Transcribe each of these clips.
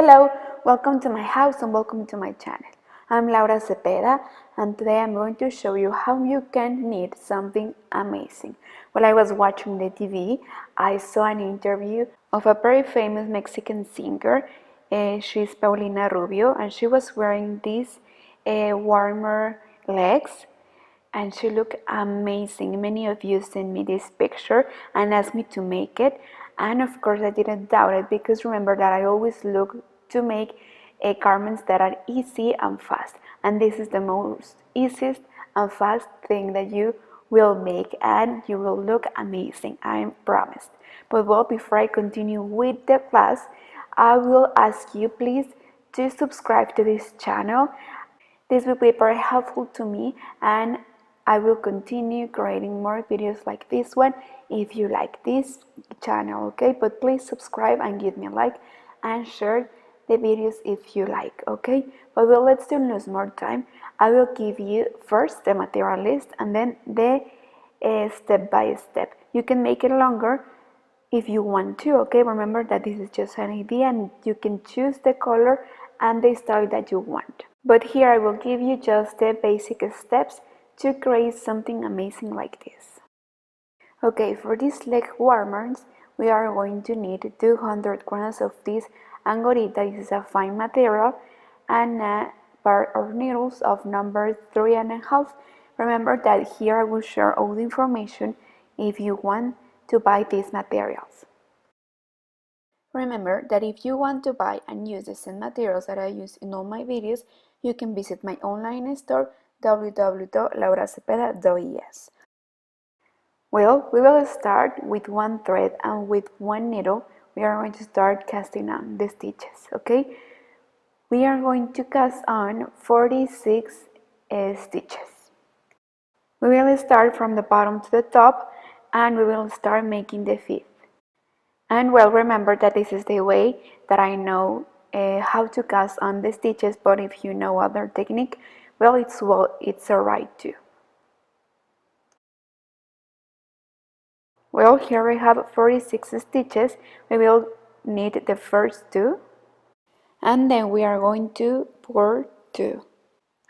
Hello, welcome to my house and welcome to my channel. I'm Laura Cepeda and today I'm going to show you how you can knit something amazing. While I was watching the TV, I saw an interview of a very famous Mexican singer. She's Paulina Rubio and she was wearing these warmer legs and she looked amazing. Many of you sent me this picture and asked me to make it, and of course I didn't doubt it because remember that I always look to make garments that are easy and fast, and this is the most easiest and fast thing that you will make and you will look amazing, I promise. But well, before I continue with the class, I will ask you please to subscribe to this channel. This will be very helpful to me and I will continue creating more videos like this one if you like this channel, okay? But please subscribe and give me a like and share the videos if you like, okay? But well, let's don't lose more time. I will give you first the material list and then the step by step. You can make it longer if you want to, okay? Remember that this is just an idea and you can choose the color and the style that you want. But here I will give you just the basic steps to create something amazing like this. Okay, for these leg warmers, we are going to need 200 grams of this Angorita. This is a fine material, and a pair of needles of number 3.5. Remember that here I will share all the information if you want to buy these materials. Remember that if you want to buy and use the same materials that I use in all my videos, you can visit my online store www.lauracepeda.es. Well, we will start with one thread and with one needle. We are going to start casting on the stitches, okay? We are going to cast on 46 stitches. We will start from the bottom to the top and we will start making the fifth. And well, remember that this is the way that I know how to cast on the stitches, but if you know other technique, well, it's alright too. Well, here I have 46 stitches. We will knit the first two, and then we are going to pour 2.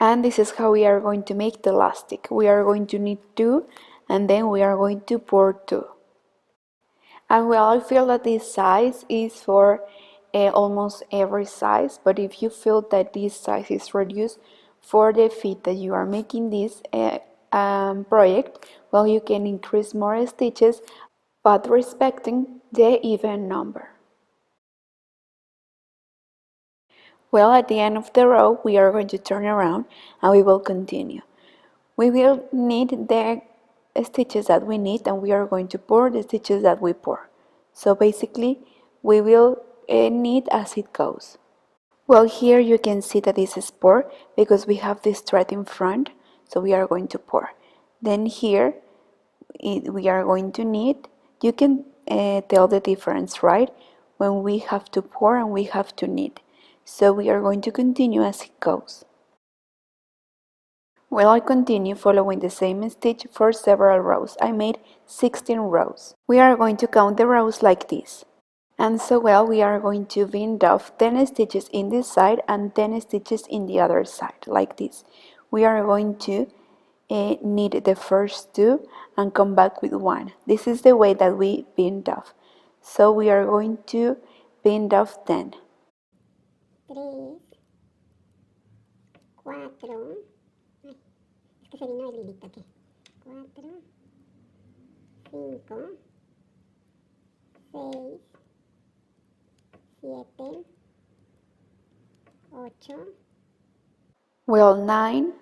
And this is how we are going to make the elastic. We are going to knit 2, and then we are going to pour 2. And well, I feel that this size is for almost every size, but if you feel that this size is reduced for the fit that you are making this project, well, you can increase more stitches, but respecting the even number. Well, at the end of the row, we are going to turn around and we will continue. We will knit the stitches that we knit and we are going to pour the stitches that we pour. So basically, we will knit as it goes. Well, here you can see that this is pour because we have this thread in front, so we are going to pour. Then here, we are going to knit. You can tell the difference, right? When we have to pour and we have to knit. So we are going to continue as it goes. Well, I continue following the same stitch for several rows. I made 16 rows. We are going to count the rows like this. And so well, we are going to bind off 10 stitches in this side and 10 stitches in the other side, like this. We are going to knit the first 2 and come back with 1. This is the way that we bind off. So we are going to bind off 10. 3, 4, ay, es que se vino el hilito aquí. 4, 5, 6, 7, 8. Well, 9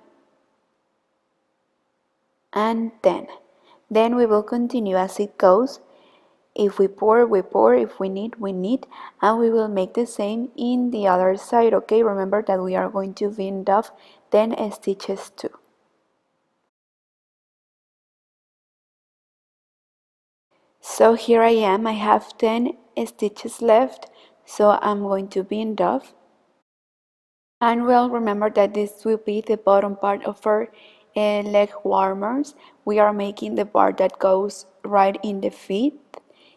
and 10. Then we will continue as it goes. If we pour, we pour. If we knit, we knit. And we will make the same in the other side, okay? Remember that we are going to bind off 10 stitches too. So here I am. I have 10 stitches left. So I'm going to bind off. And well, remember that this will be the bottom part of our leg warmers. We are making the part that goes right in the feet.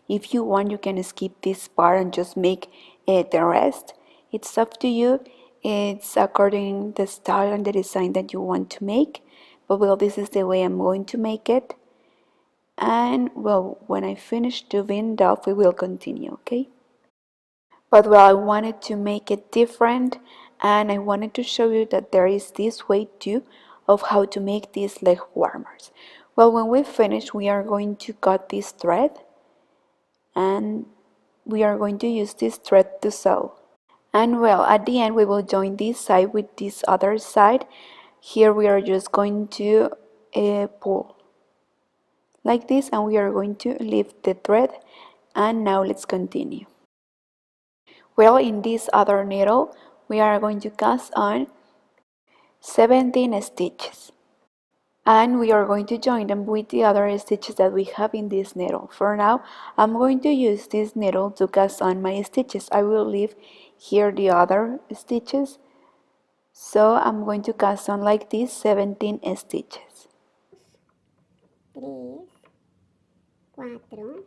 If you want, you can skip this part and just make the rest. It's up to you. It's according the style and the design that you want to make. But well, this is the way I'm going to make it. And well, when I finish doing that, we will continue, okay? But well, I wanted to make it different, and I wanted to show you that there is this way too of how to make these leg warmers. Well, when we finish, we are going to cut this thread, and we are going to use this thread to sew. And well, at the end we will join this side with this other side. Here we are just going to pull like this, and we are going to lift the thread. And now let's continue. Well, in this other needle we are going to cast on 17 stitches, and we are going to join them with the other stitches that we have in this needle. For now, I'm going to use this needle to cast on my stitches. I will leave here the other stitches, so I'm going to cast on like this 17 stitches. 3, 4, 5,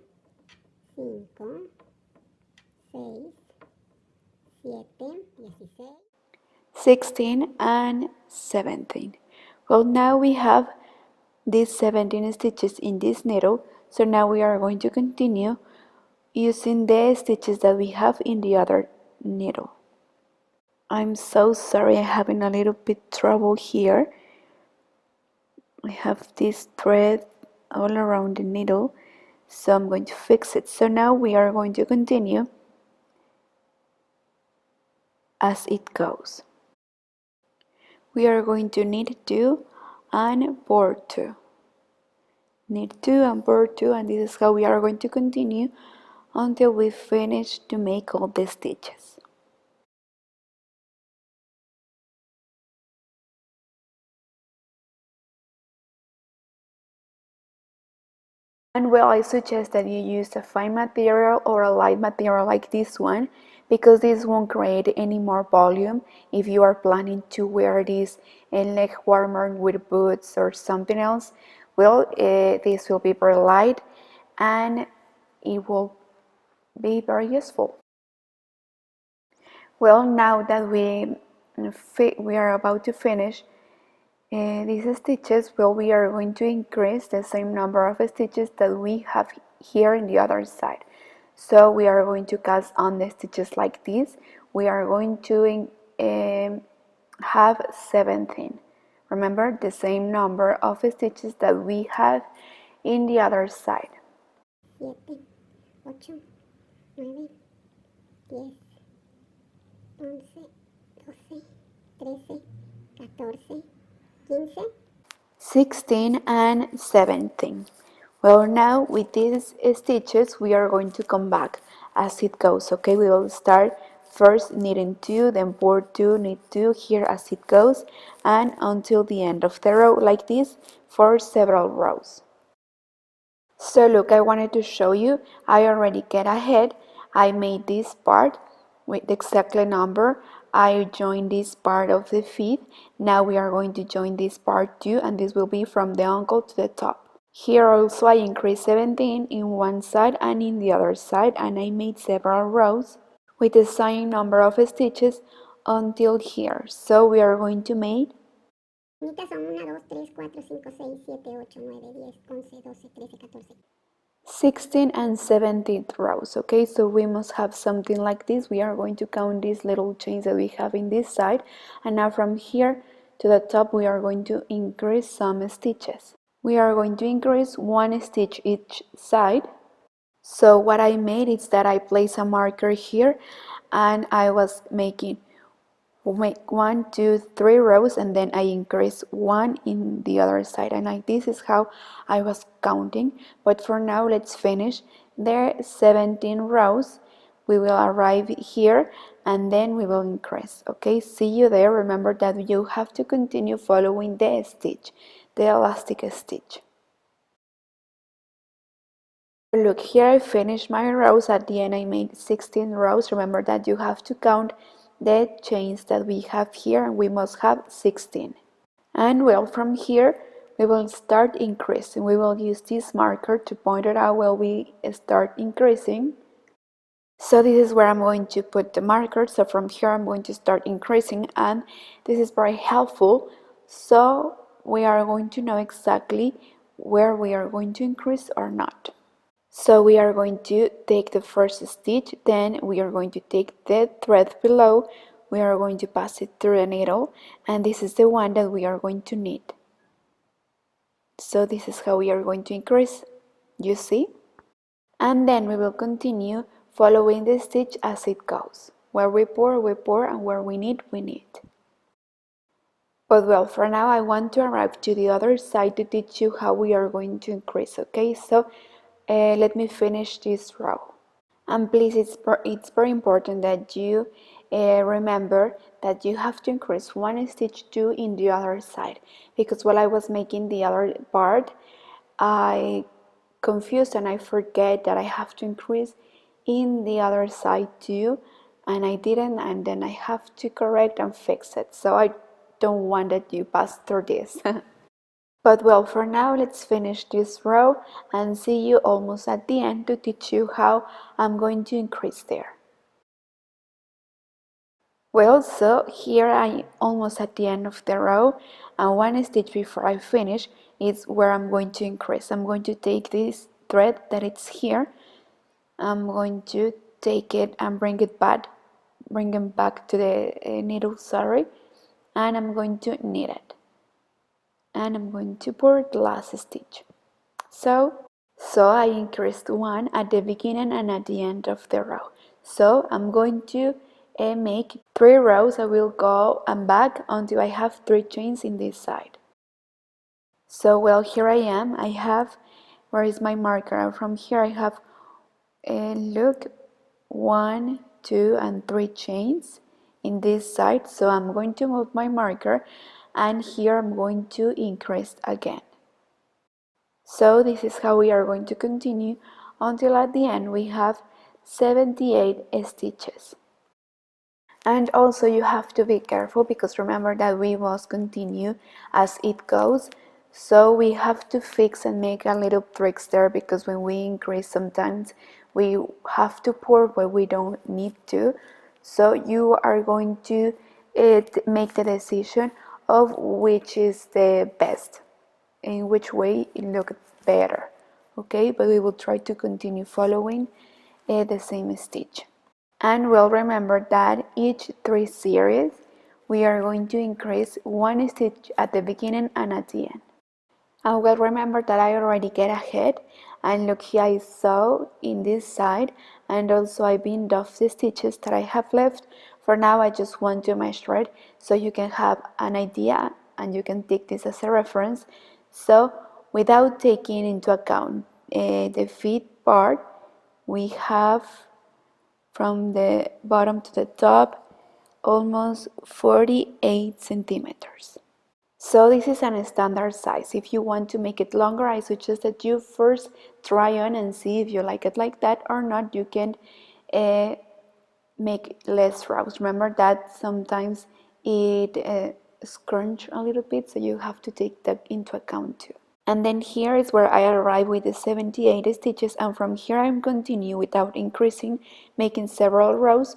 6, 7, 16, 16 and 17. Well, now we have these 17 stitches in this needle, so now we are going to continue using the stitches that we have in the other needle. I'm so sorry, I'm having a little bit trouble here. I have this thread all around the needle, so I'm going to fix it. So now we are going to continue as it goes. We are going to knit 2 and purl 2. Knit 2 and purl 2, and this is how we are going to continue until we finish to make all the stitches. And well, I suggest that you use a fine material or a light material like this one, because this won't create any more volume if you are planning to wear this leg warmer with boots or something else. Well, this will be very light and it will be very useful. Well, now that we are about to finish these stitches, well, we are going to increase the same number of stitches that we have here in the other side. So we are going to cast on the stitches like this. We are going to have 17. Remember, the same number of stitches that we have in the other side. 7, 8, 9, 10, 11, 12, 13, 14, 15, 16 and 17. Well, now with these stitches we are going to come back as it goes, okay? We will start first knitting 2, then purl 2, knit 2 here as it goes, and until the end of the row like this for several rows. So look, I wanted to show you, I already get ahead. I made this part with the exact number. I joined this part of the feet. Now we are going to join this part too, and this will be from the ankle to the top. Here also I increased 17 in one side and in the other side, and I made several rows with the same number of stitches until here. So we are going to make Mitas son 1, 2, 3, 4, 5, 6, 7, 8, 9, 10, 11, 12, 13, 14. 16 and 17th rows, okay? So we must have something like this. We are going to count these little chains that we have in this side, and now from here to the top we are going to increase some stitches. We are going to increase 1 stitch each side. So what I made is that I placed a marker here, and I was making 1, 2, 3 rows, and then I increase 1 in the other side, and this is how I was counting. But for now, let's finish. There are 17 rows. We will arrive here and then we will increase. Okay, see you there. Remember that you have to continue following the stitch, the elastic stitch. Look, here I finished my rows. At the end I made 16 rows. Remember that you have to count the chains that we have here, and we must have 16. And well, from here we will start increasing. We will use this marker to point it out while we start increasing. So this is where I'm going to put the marker. So from here I'm going to start increasing, and this is very helpful. So we are going to know exactly where we are going to increase or not. So we are going to take the first stitch, then we are going to take the thread below, we are going to pass it through the needle, and this is the one that we are going to knit. So this is how we are going to increase, you see? And then we will continue following the stitch as it goes. Where we pour, and where we knit, we knit. But well, for now I want to arrive to the other side to teach you how we are going to increase, okay? So let me finish this row. And please, it's very important that you remember that you have to increase one stitch too in the other side, because while I was making the other part, I confused and I forget that I have to increase in the other side too, and I didn't, and then I have to correct and fix it. So I don't want that you pass through this. But well, for now let's finish this row and see you almost at the end to teach you how I'm going to increase there. Well, so here I'm almost at the end of the row, and one stitch before I finish is where I'm going to increase. I'm going to take this thread that it's here, I'm going to take it and bring it back to the needle, sorry, and I'm going to knit it. And I'm going to pour the last stitch. So I increased one at the beginning and at the end of the row. So I'm going to make 3 rows. I will go and back until I have 3 chains in this side. So well, here I am. I have, where is my marker? And from here I have, look, 1, 2, and 3 chains in this side. So I'm going to move my marker, and here I'm going to increase again. So this is how we are going to continue until at the end we have 78 stitches. And also you have to be careful, because remember that we must continue as it goes. So we have to fix and make a little tricks there, because when we increase sometimes we have to pour where we don't need to. So you are going to make the decision of which is the best, in which way it looks better, okay? But we will try to continue following the same stitch. And we'll remember that each 3 series we are going to increase 1 stitch at the beginning and at the end. And we'll remember that I already get ahead, and look here, I sew in this side, and also I binned off the stitches that I have left. For now I just want to measure it so you can have an idea and you can take this as a reference. So without taking into account the feet part, we have from the bottom to the top almost 48 centimeters. So this is a standard size. If you want to make it longer, I suggest that you first try on and see if you like it like that or not. You can make less rows. Remember that sometimes it scrunch a little bit, so you have to take that into account too. And then here is where I arrive with the 78 stitches, and from here I'm continue without increasing, making several rows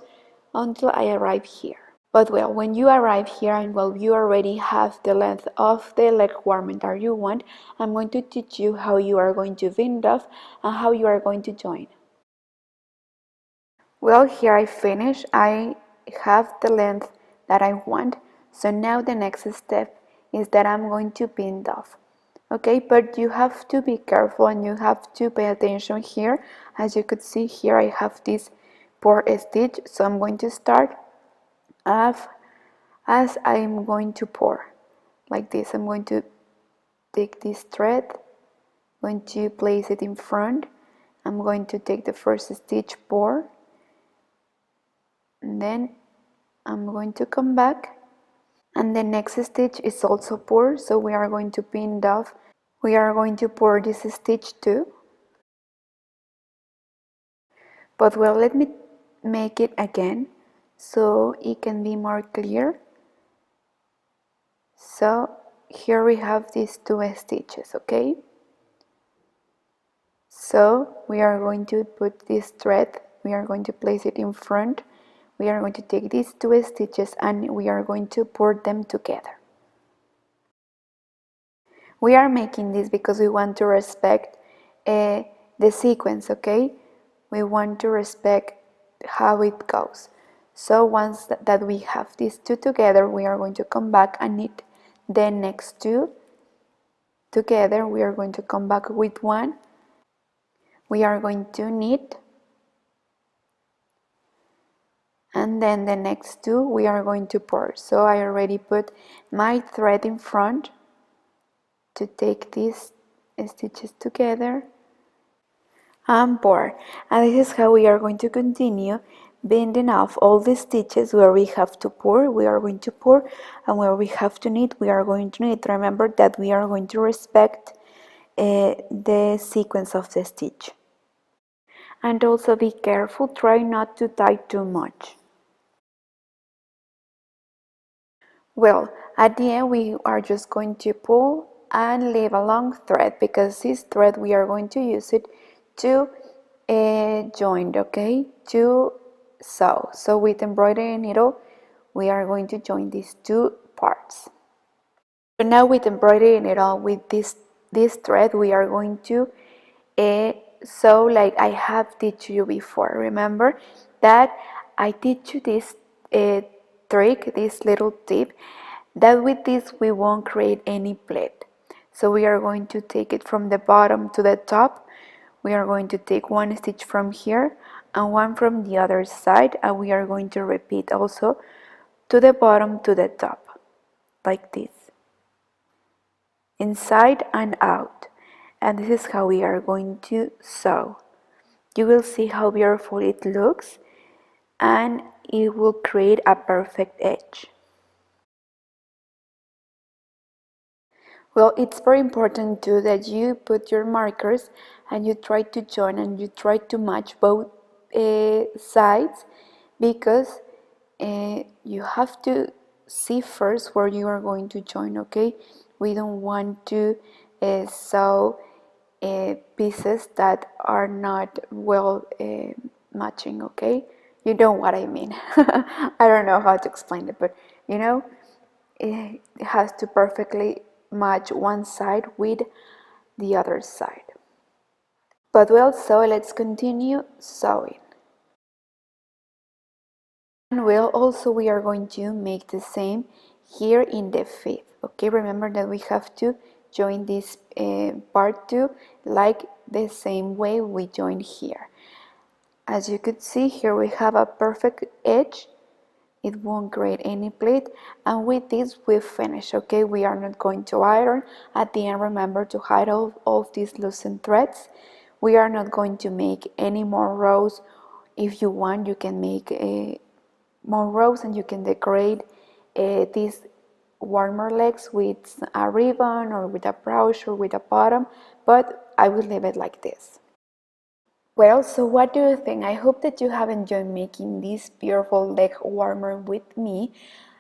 until I arrive here. But well, when you arrive here and well, you already have the length of the leg warmer that you want, I'm going to teach you how you are going to bind off and how you are going to join. Well, here I finish. I have the length that I want. So now the next step is that I'm going to bind off. Okay, but you have to be careful and you have to pay attention here. As you could see here, I have this pour stitch, so I'm going to start as I'm going to pour, like this. I'm going to take this thread, I'm going to place it in front, I'm going to take the first stitch, pour, and then I'm going to come back, and the next stitch is also pour, so we are going to bind off. We are going to pour this stitch too. But well, let me make it again so it can be more clear. So here we have these 2 stitches, okay? So we are going to put this thread we are going to place it in front. We are going to take these 2 stitches and we are going to put them together. We are making this because we want to respect the sequence, okay? We want to respect how it goes. So once that we have these 2 together, we are going to come back and knit the next 2 together. We are going to come back with 1. We are going to knit, and then the next 2 we are going to pour. So I already put my thread in front to take these stitches together and pour. And this is how we are going to continue bending off all the stitches. Where we have to pour, we are going to pour, and where we have to knit, we are going to knit. Remember that we are going to respect the sequence of the stitch. And also be careful, try not to tie too much. Well, at the end we are just going to pull and leave a long thread, because this thread we are going to use it to join, okay, to sew. So with embroidery needle we are going to join these 2 parts. So now with embroidery needle, with this thread, we are going to sew like I have teach you before. Remember that I teach you this trick, this little tip, that with this we won't create any pleat. So we are going to take it from the bottom to the top. We are going to take 1 stitch from here and 1 from the other side, and we are going to repeat also to the bottom to the top, like this, inside and out. And this is how we are going to sew. You will see how beautiful it looks, and it will create a perfect edge. Well, it's very important too that you put your markers and you try to join and you try to match both sides, because you have to see first where you are going to join, okay? We don't want to sew pieces that are not well matching, okay? You know what I mean. I don't know how to explain it, but you know, it has to perfectly match one side with the other side. But well, so let's continue sewing. And well, also we are going to make the same here in the fifth. Okay, remember that we have to join this part 2 like the same way we joined here. As you could see here, we have a perfect edge. It won't create any pleat, and with this we finish. Okay, we are not going to iron. At the end, remember to hide all of these loosened threads. We are not going to make any more rows. If you want, you can make more rows and you can decorate these warmer legs with a ribbon or with a brooch or with a bottom, but I will leave it like this. Well, so what do you think? I hope that you have enjoyed making this beautiful leg warmer with me.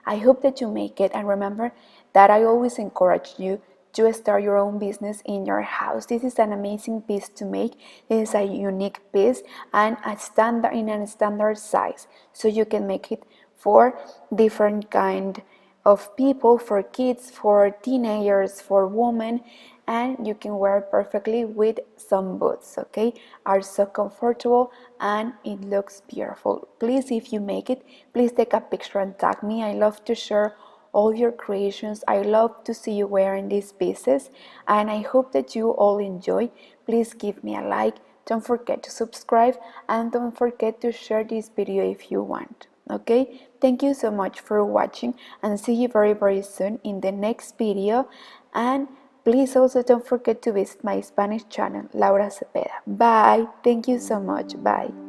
I hope that you make it, and remember that I always encourage you to start your own business in your house. This is an amazing piece to make. This is a unique piece and a standard in a standard size, so you can make it for different kind of people, for kids, for teenagers, for women, and you can wear it perfectly with some boots, okay? Are so comfortable and it looks beautiful. Please, if you make it, please take a picture and tag me. I love to share all your creations. I love to see you wearing these pieces, and I hope that you all enjoy. Please give me a like, don't forget to subscribe, and don't forget to share this video if you want. Okay, thank you so much for watching, and see you very soon in the next video. And please also don't forget to visit my Spanish channel, Laura Cepeda. Bye. Thank you so much. Bye.